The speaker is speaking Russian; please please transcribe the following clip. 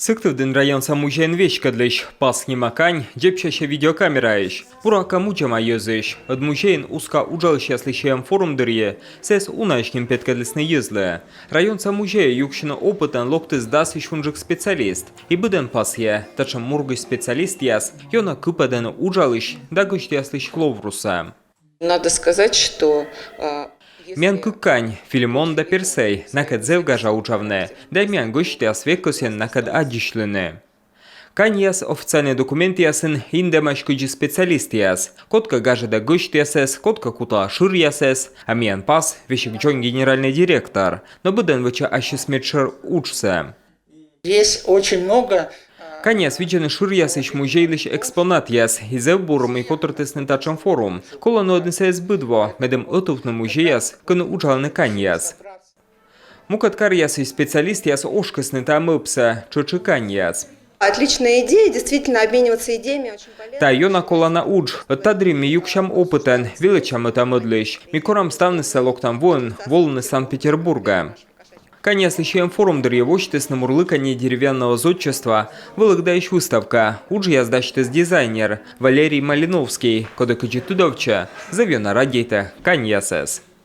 Сыктывдын район самужен вещкадлыш, пас немакань, джепчаще видеокамераиш. Бурака мучама езыш. Од мужейн узка ужалщаслышем форумдырье, сес унашкин петкадлысны езлы. Район самужея юкшина опытан локтыз дасыш унжик специалист. И быден пасье, тачам мургыш специалист яс, йона кыпаден ужалыш, дагыш яслыш хловруса. Надо сказать, что... Мян куккань, Филимон да Персей, накад зевгажа учавне, да мян гыште освекосен накад адишлыне. Кань яс официальный документ ясын индемаш кыджи специалист яс. Котка гажа да гышт ясес, котка кута шир ясес, а мян пас вещик джон генеральный директор. Но быден выча ащесметшер учся. Есть очень много... Каня свичены шир ясыш музейлыш экспонат яс, и зевбурум и потертесный тачан форум. Кола но однесе сбыдво, медем отовны музеяс, кыны учалны кань яс. Мукаткар ясыш специалист яс ошкасны там ыпса, чочы кань яс. Отличная идея, действительно обмениваться идеями очень полезно. Та йона колана удж, тадрим ми юкшам опытен, величам это мыдлыш. Микорам ставны селок там волны Санкт-Петербурга. Каня слышаем форум дырьевочтес на мурлыканье деревянного зодчества, вылыгдающ выставка. Удж я сдачтес дизайнер Валерий Малиновский, кода качи тудовча, завена радейта Каньясес.